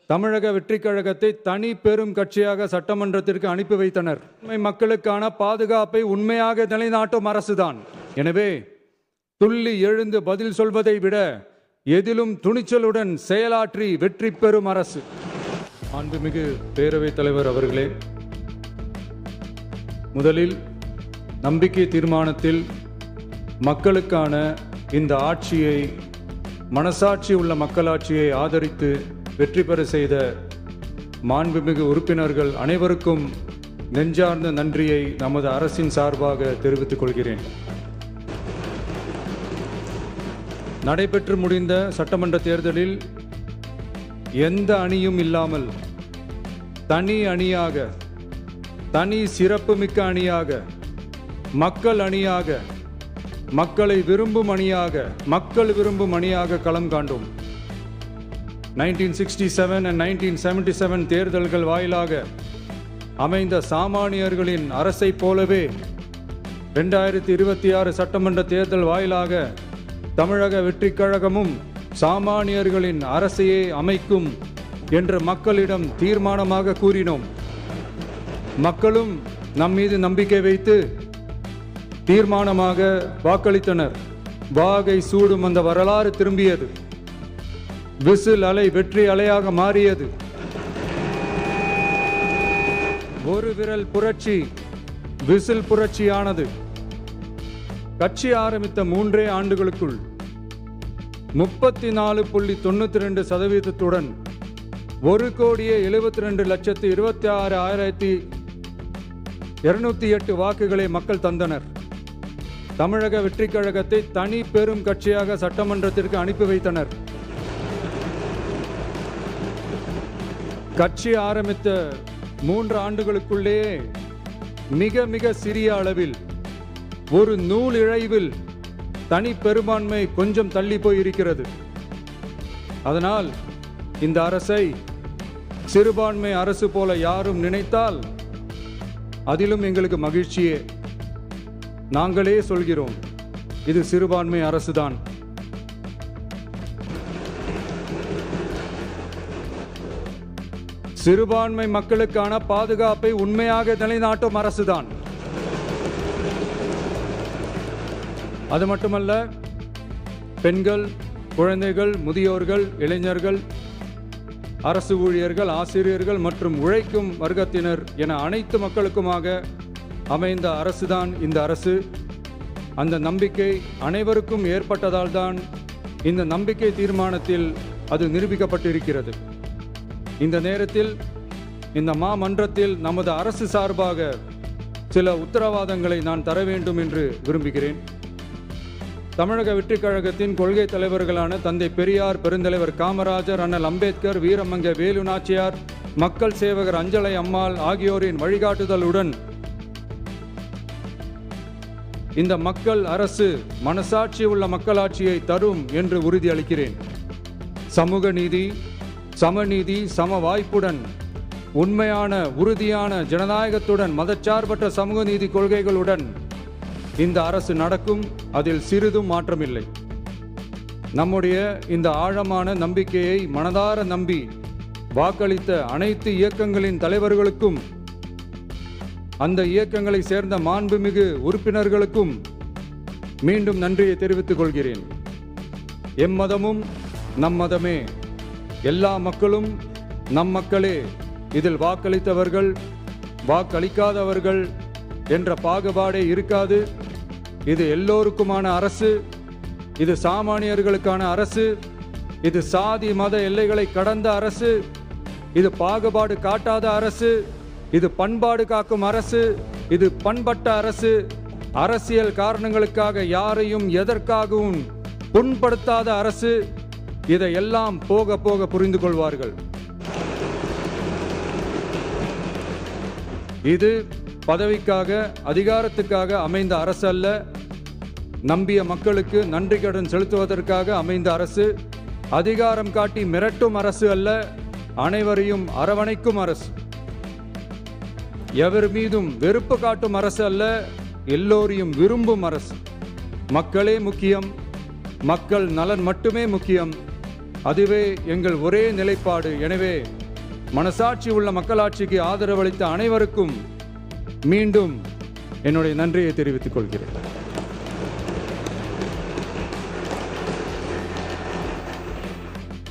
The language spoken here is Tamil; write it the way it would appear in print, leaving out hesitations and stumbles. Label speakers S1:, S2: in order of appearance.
S1: தமிழக வெற்றி கழகத்தை தனி பெரும் கட்சியாக சட்டமன்றத்திற்கு அனுப்பி வைத்தனர். மக்களுக்கான பாதுகாப்பை உண்மையாக நிலைநாட்டும் அரசுதான். எனவே துள்ளி எழுந்து பதில் சொல்வதை விட எதிலும் துணிச்சலுடன் செயலாற்றி வெற்றி பெறும் அரசு. மாண்புமிகு பேரவைத் தலைவர் அவர்களே, முதலில் நம்பிக்கை தீர்மானத்தில் மக்களுக்கான இந்த ஆட்சியை, மனசாட்சி உள்ள மக்களாட்சியை ஆதரித்து வெற்றி பெற செய்த மாண்புமிகு உறுப்பினர்கள் அனைவருக்கும் நெஞ்சார்ந்த நன்றியை நமது அரசின் சார்பாக தெரிவித்துக் கொள்கிறேன். நடைபெற்று முடிந்த சட்டமன்ற தேர்தலில் எந்த அணியும் இல்லாமல் தனி அணியாக, தனி சிறப்புமிக்க அணியாக, மக்கள் அணியாக, மக்களை விரும்பும் அணியாக, மக்கள் விரும்பும் அணியாக களம் காண்டோம். 1967 and 1977 தேர்தல்கள் வாயிலாக அமைந்த சாமானியர்களின் அரசை போலவே 2026 சட்டமன்ற தேர்தல் வாயிலாக தமிழக வெற்றி கழகமும் சாமானியர்களின் அரசையே அமைக்கும் என்று மக்களிடம் தீர்மானமாக கூறினோம். மக்களும் நம் மீது நம்பிக்கை வைத்து தீர்மானமாக வாக்களித்தனர். வாகை சூடும் அந்த வரலாறு திரும்பியது. விசில் அலை வெற்றி அலையாக மாறியது. ஒரு விரல் புரட்சி விசில் புரட்சியானது. கட்சி ஆரம்பித்த 3 ஆண்டுகளுக்குள் 34.92% 1,72,26,208 வாக்குகளை மக்கள் தந்தனர். தமிழக வெற்றி கழகத்தை தனி பெரும் கட்சியாக சட்டமன்றத்திற்கு அனுப்பி வைத்தனர். கட்சி ஆரம்பித்த 3 ஆண்டுகளுக்குள்ளேயே மிக மிக சிறிய அளவில், ஒரு நூல் இழைவில் தனி பெரும்பான்மை கொஞ்சம் தள்ளி போயிருக்கிறது. அதனால் இந்த அரசை சிறுபான்மை அரசு போல யாரும் நினைத்தால் அதிலும் எங்களுக்கு மகிழ்ச்சியே. நாங்களே சொல்கிறோம், இது சிறுபான்மை அரசுதான். சிறுபான்மை மக்களுக்கான பாதுகாப்பை உண்மையாக நிலைநாட்டும் அரசுதான். அது மட்டுமல்ல, பெண்கள், குழந்தைகள், முதியோர்கள், இளைஞர்கள், அரசு ஊழியர்கள், ஆசிரியர்கள் மற்றும் உழைக்கும் வர்க்கத்தினர் என அனைத்து மக்களுக்குமாக அமைந்த அரசுதான் இந்த அரசு. அந்த நம்பிக்கை அனைவருக்கும் ஏற்பட்டதால் தான் இந்த நம்பிக்கை தீர்மானத்தில் அது நிரூபிக்கப்பட்டிருக்கிறது. இந்த நேரத்தில் இந்த மாமன்றத்தில் நமது அரசு சார்பாக சில உத்தரவாதங்களை நான் தர வேண்டும் என்று விரும்புகிறேன். தமிழக வெற்றி கழகத்தின் கொள்கை தலைவர்களான தந்தை பெரியார், பெருந்தலைவர் காமராஜர், அண்ணல் அம்பேத்கர், வீரமங்க வேலு நாச்சியார், மக்கள் சேவகர் அஞ்சலை அம்மாள் ஆகியோரின் வழிகாட்டுதலுடன் இந்த மக்கள் அரசு மனசாட்சி உள்ள மக்களாட்சியை தரும் என்று உறுதியளிக்கிறேன். சமூக நீதி, சமநீதி, சம வாய்ப்புடன், உண்மையான உறுதியான ஜனநாயகத்துடன், மதச்சார்பற்ற சமூக நீதி கொள்கைகளுடன் இந்த அரசு நடக்கும். அதில் சிறிதும் மாற்றமில்லை. நம்முடைய இந்த ஆழமான நம்பிக்கையை மனதார நம்பி வாக்களித்த அனைத்து இயக்கங்களின் தலைவர்களுக்கும், அந்த இயக்கங்களை சேர்ந்த மாண்புமிகு உறுப்பினர்களுக்கும் மீண்டும் நன்றியை தெரிவித்துக் கொள்கிறேன். எம்மதமும் நம் மதமே, எல்லா மக்களும் நம் மக்களே, இதில் வாக்களித்தவர்கள், வாக்களிக்காதவர்கள் என்ற பாகுபாடே இருக்காது. இது எல்லோருக்குமான அரசு. இது சாமானியர்களுக்கான அரசு. இது சாதி மத எல்லைகளை கடந்த அரசு. இது பாகுபாடு காட்டாத அரசு. இது பண்பாடு காக்கும் அரசு. இது பண்பட்ட அரசு. அரசியல் காரணங்களுக்காக யாரையும் எதற்காகவும் புண்படுத்தாத அரசு. இதையெல்லாம் போக போக புரிந்து கொள்வார்கள். இது பதவிக்காக, அதிகாரத்துக்காக அமைந்த அரசு அல்ல. நம்பிய மக்களுக்கு நன்றி கடன் செலுத்துவதற்காக அமைந்த அரசு. அதிகாரம் காட்டி மிரட்டும் அரசு அல்ல, அனைவரையும் அரவணைக்கும் அரசு. எவர் மீதும் வெறுப்பு காட்டும் அரசு அல்ல, எல்லோரையும் விரும்பும் அரசு. மக்களே முக்கியம், மக்கள் நலன் மட்டுமே முக்கியம். அதுவே எங்கள் ஒரே நிலைப்பாடு. எனவே மனசாட்சி உள்ள மக்களாட்சிக்கு ஆதரவளித்த அனைவருக்கும் மீண்டும் என்னுடைய நன்றியை தெரிவித்துக் கொள்கிறேன்.